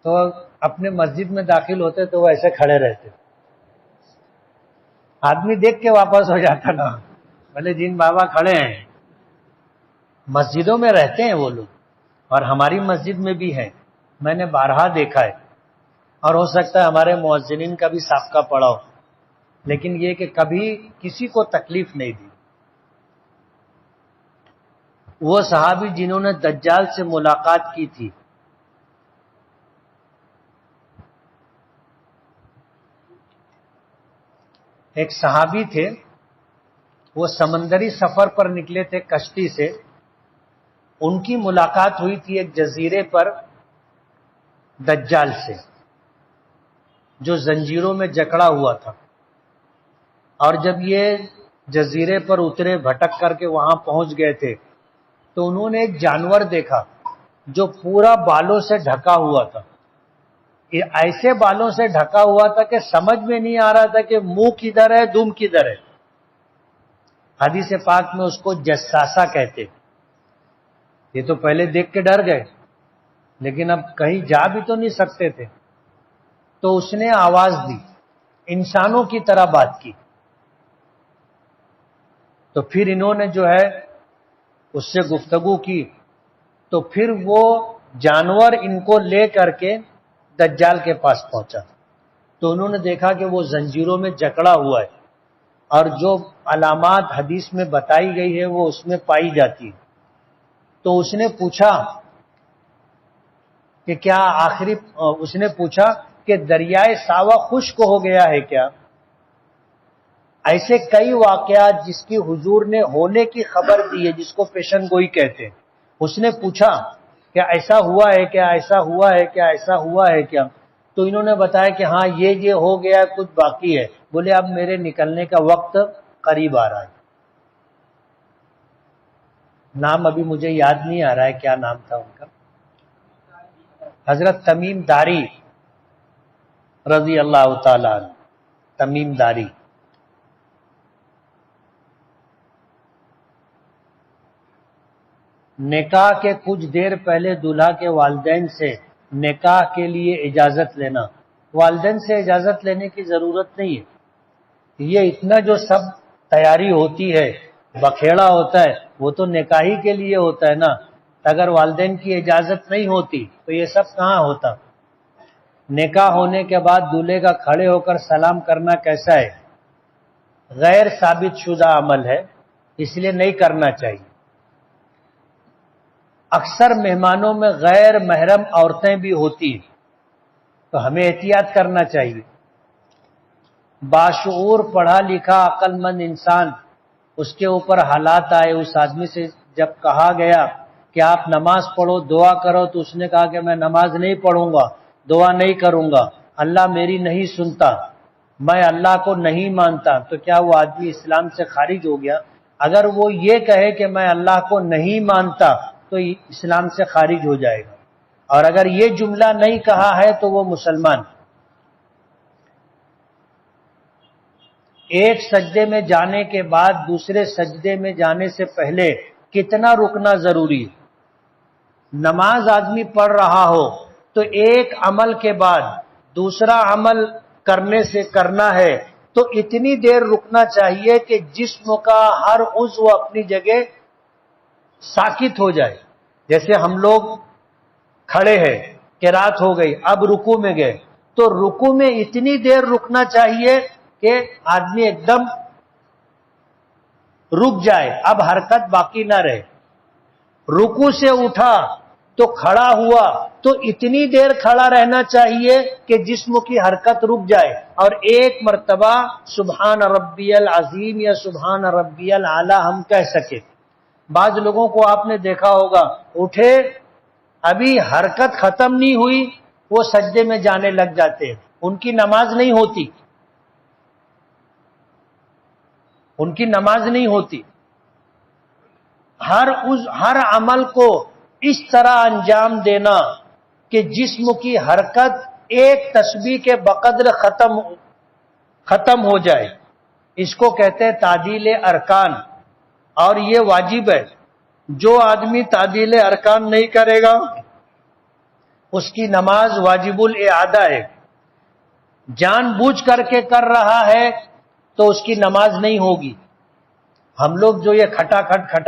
تو اپنے مسجد میں داخل ہوتے تو وہ ایسے کھڑے رہتے، آدمی دیکھ کے واپس ہو جاتا نا، بھلے جن بابا کھڑے ہیں مسجدوں میں رہتے ہیں وہ لوگ، اور ہماری مسجد میں بھی ہیں، میں نے بارہا دیکھا ہے، اور ہو سکتا ہے ہمارے مؤذنین کا بھی سابقہ پڑا ہو، لیکن یہ کہ کبھی کسی کو تکلیف نہیں دی۔ وہ صحابی جنہوں نے دجال سے ملاقات کی تھی، ایک صحابی تھے، وہ سمندری سفر پر نکلے تھے کشتی سے، ان کی ملاقات ہوئی تھی ایک جزیرے پر دجال سے جو زنجیروں میں جکڑا ہوا تھا۔ اور جب یہ جزیرے پر اترے، بھٹک کر کے وہاں پہنچ گئے تھے، تو انہوں نے ایک جانور دیکھا جو پورا بالوں سے ڈھکا ہوا تھا، ایسے بالوں سے ڈھکا ہوا تھا کہ سمجھ میں نہیں آ رہا تھا کہ منہ کدھر ہے دم کدھر ہے۔ حدیث پاک میں اس کو جساسہ کہتے۔ یہ تو پہلے دیکھ کے ڈر گئے، لیکن اب کہیں جا بھی تو نہیں سکتے تھے، تو اس نے آواز دی، انسانوں کی طرح بات کی، تو پھر انہوں نے جو ہے اس سے گفتگو کی، تو پھر وہ جانور ان کو لے کر کے دجال کے پاس پہنچا، تو انہوں نے دیکھا کہ وہ زنجیروں میں جکڑا ہوا ہے، اور جو علامات حدیث میں بتائی گئی ہے وہ اس میں پائی جاتی ہے۔ تو اس نے پوچھا کہ کیا اس نے پوچھا کہ دریائے ساوا خشک ہو گیا ہے کیا؟ ایسے کئی واقعات جس کی حضور نے ہونے کی خبر دی ہے، جس کو پیشن گوئی کہتے ہیں۔ اس نے پوچھا کہ ایسا ہوا ہے کیا، ایسا ہوا ہے کیا، ایسا ہوا ہے کیا؟ تو انہوں نے بتایا کہ ہاں یہ ہو گیا ہے، کچھ باقی ہے۔ بولے اب میرے نکلنے کا وقت قریب آ رہا ہے۔ نام ابھی مجھے یاد نہیں آ رہا ہے کیا نام تھا ان کا، حضرت تمیم داری رضی اللہ تعالی عنہ، تمیم داری۔ نکاح کے کچھ دیر پہلے دولہا کے والدین سے نکاح کے لیے اجازت لینا۔ والدین سے اجازت لینے کی ضرورت نہیں ہے، یہ اتنا جو سب تیاری ہوتی ہے، بکھیڑا ہوتا ہے، وہ تو نکاحی کے لیے ہوتا ہے نا۔ اگر والدین کی اجازت نہیں ہوتی تو یہ سب کہاں ہوتا؟ نکاح ہونے کے بعد دولہے کا کھڑے ہو کر سلام کرنا کیسا ہے؟ غیر ثابت شدہ عمل ہے، اس لیے نہیں کرنا چاہیے۔ اکثر مہمانوں میں غیر محرم عورتیں بھی ہوتی ہیں، تو ہمیں احتیاط کرنا چاہیے۔ باشعور پڑھا لکھا عقل مند انسان، اس کے اوپر حالات آئے، اس آدمی سے جب کہا گیا کہ آپ نماز پڑھو، دعا کرو، تو اس نے کہا کہ میں نماز نہیں پڑھوں گا، دعا نہیں کروں گا، اللہ میری نہیں سنتا، میں اللہ کو نہیں مانتا، تو کیا وہ آدمی اسلام سے خارج ہو گیا؟ اگر وہ یہ کہے کہ میں اللہ کو نہیں مانتا تو اسلام سے خارج ہو جائے گا، اور اگر یہ جملہ نہیں کہا ہے تو وہ مسلمان۔ ایک سجدے میں جانے کے بعد دوسرے سجدے میں جانے سے پہلے کتنا رکنا ضروری ہے؟ نماز آدمی پڑھ رہا ہو تو ایک عمل کے بعد دوسرا عمل کرنا ہے تو اتنی دیر رکنا چاہیے کہ جسم کا ہر عضو اپنی جگہ ساکت ہو جائے۔ جیسے ہم لوگ کھڑے ہیں، قرات ہو گئی، اب رکوع میں گئے، تو رکوع میں اتنی دیر رکنا چاہیے کہ آدمی ایک دم رک جائے، اب حرکت باقی نہ رہے۔ رکوع سے اٹھا تو کھڑا ہوا تو اتنی دیر کھڑا رہنا چاہیے کہ جسم کی حرکت رک جائے، اور ایک مرتبہ سبحان ربی العظیم یا سبحان ربی الاعلی ہم کہہ سکے۔ بعض لوگوں کو آپ نے دیکھا ہوگا، اٹھے ابھی حرکت ختم نہیں ہوئی وہ سجدے میں جانے لگ جاتے ہیں، ان کی نماز نہیں ہوتی، ان کی نماز نہیں ہوتی۔ ہر عمل کو اس طرح انجام دینا کہ جسم کی حرکت ایک تسبیح کے بقدر ختم ہو جائے، اس کو کہتے ہیں تعدیل ارکان، اور یہ واجب ہے۔ جو آدمی تعدیل ارکان نہیں کرے گا اس کی نماز واجب الاعادہ ہے۔ جان بوجھ کر کے کر رہا ہے تو اس کی نماز نہیں ہوگی۔ ہم لوگ جو یہ کھٹا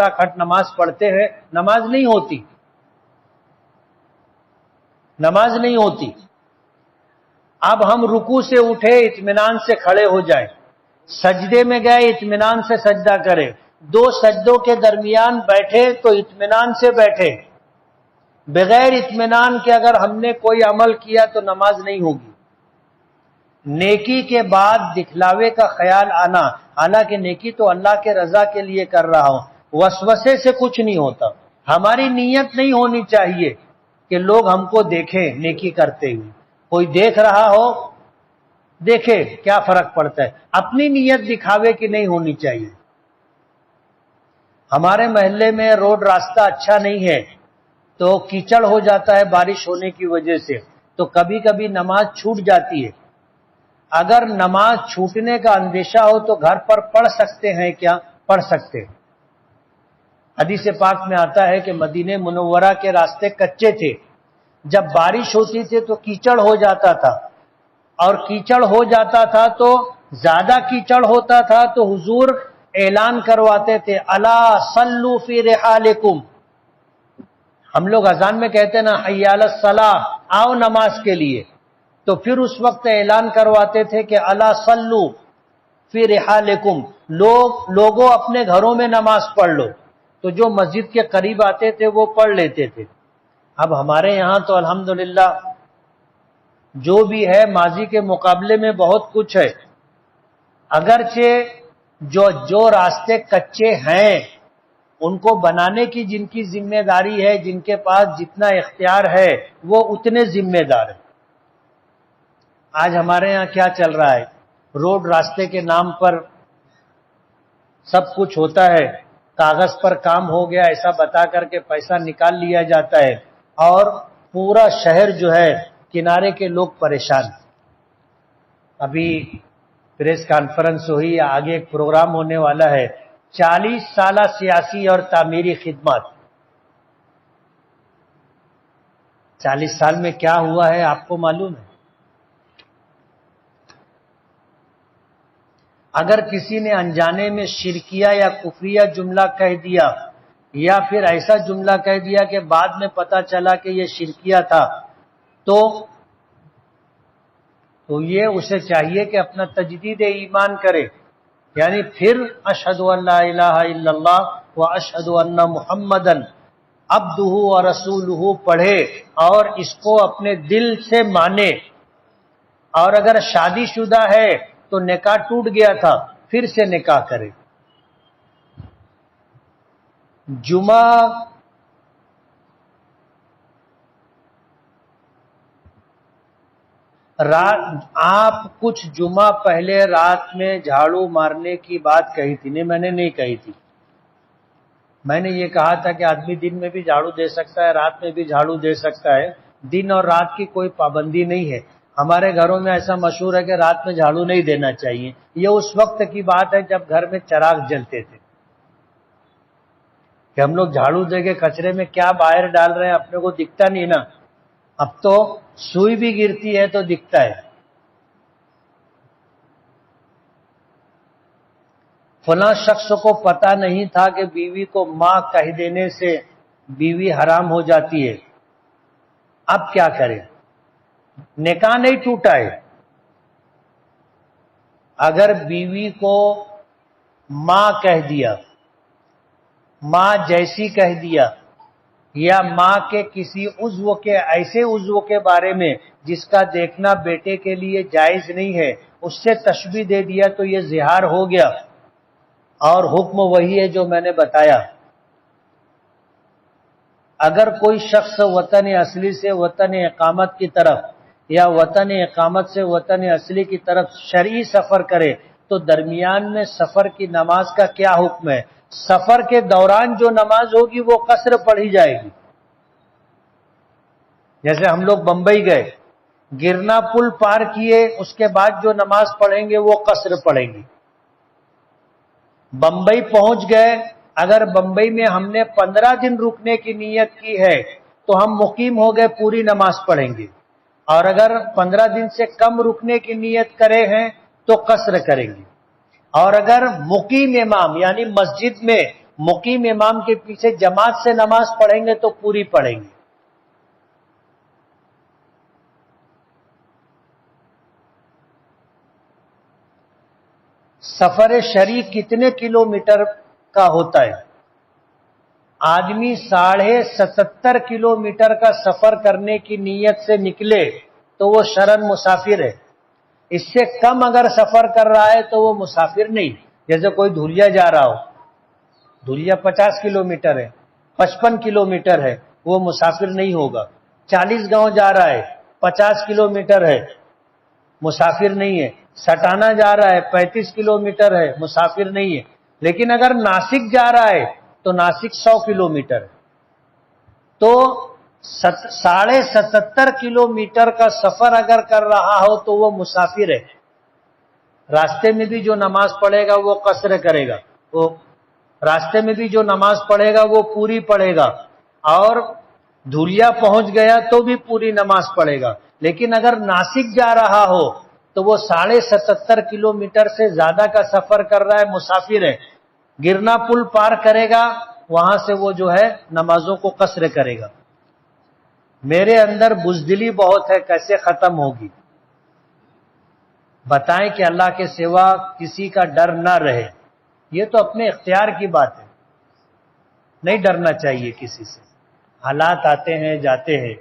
کھٹ نماز پڑھتے ہیں، نماز نہیں ہوتی، نماز نہیں ہوتی۔ اب ہم رکوع سے اٹھے، اطمینان سے کھڑے ہو جائیں، سجدے میں گئے، اطمینان سے سجدہ کرے، دو سجدوں کے درمیان بیٹھے تو اطمینان سے بیٹھے۔ بغیر اطمینان کے اگر ہم نے کوئی عمل کیا تو نماز نہیں ہوگی۔ نیکی کے بعد دکھلاوے کا خیال آنا، حالانکہ نیکی تو اللہ کے رضا کے لیے کر رہا ہوں، وسوسے سے کچھ نہیں ہوتا۔ ہماری نیت نہیں ہونی چاہیے کہ لوگ ہم کو دیکھیں نیکی کرتے ہوئے، کوئی دیکھ رہا ہو دیکھے، کیا فرق پڑتا ہے، اپنی نیت دکھاوے کی نہیں ہونی چاہیے۔ ہمارے محلے میں روڈ راستہ اچھا نہیں ہے تو کیچڑ ہو جاتا ہے بارش ہونے کی وجہ سے، تو کبھی کبھی نماز چھوٹ جاتی ہے۔ اگر نماز چھوٹنے کا اندیشہ ہو تو گھر پر پڑھ سکتے ہیں کیا؟ پڑھ سکتے ہیں۔ حدیث پاک میں آتا ہے کہ مدینہ منورہ کے راستے کچے تھے، جب بارش ہوتی تھی تو کیچڑ ہو جاتا تھا، اور کیچڑ ہو جاتا تھا تو زیادہ کیچڑ ہوتا تھا تو حضور اعلان کرواتے تھے، الا صلوا فی رحالکم۔ ہم لوگ اذان میں کہتے ہیں نا، حی علی الصلاۃ، آؤ نماز کے لیے، تو پھر اس وقت اعلان کرواتے تھے کہ الا صلوا فی رحالکم، لوگوں اپنے گھروں میں نماز پڑھ لو، تو جو مسجد کے قریب آتے تھے وہ پڑھ لیتے تھے۔ اب ہمارے یہاں تو الحمدللہ جو بھی ہے ماضی کے مقابلے میں بہت کچھ ہے، اگرچہ جو راستے کچے ہیں ان کو بنانے کی جن کی ذمہ داری ہے، جن کے پاس جتنا اختیار ہے وہ اتنے ذمہ دار ہیں۔ آج ہمارے ہاں کیا چل رہا ہے، روڈ راستے کے نام پر سب کچھ ہوتا ہے، کاغذ پر کام ہو گیا ایسا بتا کر کے پیسہ نکال لیا جاتا ہے، اور پورا شہر جو ہے کنارے کے لوگ پریشان۔ ابھی پریس کانفرنس ہوئی، آگے ایک پروگرام ہونے والا ہے، 40 سالہ سیاسی اور تعمیری خدمات، 40 سال میں کیا ہوا ہے آپ کو معلوم ہے؟ اگر کسی نے انجانے میں شرکیہ یا کفریہ جملہ کہہ دیا یا پھر ایسا جملہ کہہ دیا کہ بعد میں پتا چلا کہ یہ شرکیہ تھا تو یہ اسے چاہیے کہ اپنا تجدید ایمان کرے، یعنی پھر اشہد ان لا الہ الا اللہ و اشہد ان محمدن عبدہ و رسولہ پڑھے اور اس کو اپنے دل سے مانے۔ اور اگر شادی شدہ ہے تو نکاح ٹوٹ گیا تھا، پھر سے نکاح کرے۔ جمعہ آپ کچھ جمعہ پہلے رات میں جھاڑو مارنے کی بات کہی تھی، نہیں میں نے نہیں کہی تھی۔ میں نے یہ کہا تھا کہ آدمی دن میں بھی جھاڑو دے سکتا ہے، رات میں بھی جھاڑو دے سکتا ہے، دن اور رات کی کوئی پابندی نہیں ہے۔ ہمارے گھروں میں ایسا مشہور ہے کہ رات میں جھاڑو نہیں دینا چاہیے، یہ اس وقت کی بات ہے جب گھر میں چراغ جلتے تھے، کہ ہم لوگ جھاڑو دے کے کچرے میں کیا باہر ڈال رہے ہیں اپنے کو دکھتا نہیں نا، اب تو سوئی بھی گرتی ہے تو دکھتا ہے۔ فلاں شخص کو پتا نہیں تھا کہ بیوی کو ماں کہہ دینے سے بیوی حرام ہو جاتی ہے، اب کیا کرے؟ نکاح نہیں ٹوٹا ہے، اگر بیوی کو ماں کہہ دیا، ماں جیسی کہہ دیا، یا ماں کے کسی عضو کے ایسے عضو کے بارے میں جس کا دیکھنا بیٹے کے لیے جائز نہیں ہے اس سے تشبیہ دے دیا تو یہ زہار ہو گیا، اور حکم وہی ہے جو میں نے بتایا۔ اگر کوئی شخص وطن اصلی سے وطن اقامت کی طرف یا وطن اقامت سے وطن اصلی کی طرف شرعی سفر کرے تو درمیان میں سفر کی نماز کا کیا حکم ہے؟ سفر کے دوران جو نماز ہوگی وہ قصر پڑھی جائے گی۔ جیسے ہم لوگ بمبئی گئے، گرنا پل پار کیے، اس کے بعد جو نماز پڑھیں گے وہ قصر پڑھیں گے۔ بمبئی پہنچ گئے، اگر بمبئی میں ہم نے 15 دن رکنے کی نیت کی ہے تو ہم مقیم ہو گئے، پوری نماز پڑھیں گے، اور اگر 15 دن سے کم رکنے کی نیت کرے ہیں تو قصر کریں گے۔ اور اگر مقیم امام یعنی مسجد میں مقیم امام کے پیچھے جماعت سے نماز پڑھیں گے تو پوری پڑھیں گے۔ سفر شرعی کتنے کلومیٹر کا ہوتا ہے؟ آدمی 77.5 کلومیٹر کا سفر کرنے کی نیت سے نکلے تو وہ شرعاً مسافر ہے۔ اس سے کم اگر سفر کر رہا ہے تو وہ مسافر نہیں۔ جیسے کوئی دھولیا جا رہا ہو، دھولیا 50 کلومیٹر ہے، 55 کلومیٹر ہے، وہ مسافر نہیں ہوگا۔ 40 گاؤں جا رہا ہے، 50 کلومیٹر ہے، مسافر نہیں ہے۔ سٹانا جا رہا ہے، 35 کلومیٹر ہے، مسافر نہیں ہے۔ لیکن اگر ناسک جا رہا ہے تو ناسک 100 کلومیٹر ہے، تو 77.5 کلومیٹر کا سفر اگر کر رہا ہو تو وہ مسافر ہے۔ راستے میں بھی جو نماز پڑھے گا وہ قصر کرے گا، وہ راستے میں بھی جو نماز پڑھے گا وہ پوری پڑھے گا، اور دھولیا پہنچ گیا تو بھی پوری نماز پڑھے گا۔ لیکن اگر ناسک جا رہا ہو تو وہ 77.5 کلومیٹر سے زیادہ کا سفر کر رہا ہے، مسافر ہے۔ گرنا پل پار کرے گا، وہاں سے وہ جو ہے نمازوں کو قصر کرے گا۔ میرے اندر بزدلی بہت ہے، کیسے ختم ہوگی؟ بتائیں کہ اللہ کے سوا کسی کا ڈر نہ رہے، یہ تو اپنے اختیار کی بات ہے، نہیں ڈرنا چاہیے کسی سے۔ حالات آتے ہیں جاتے ہیں،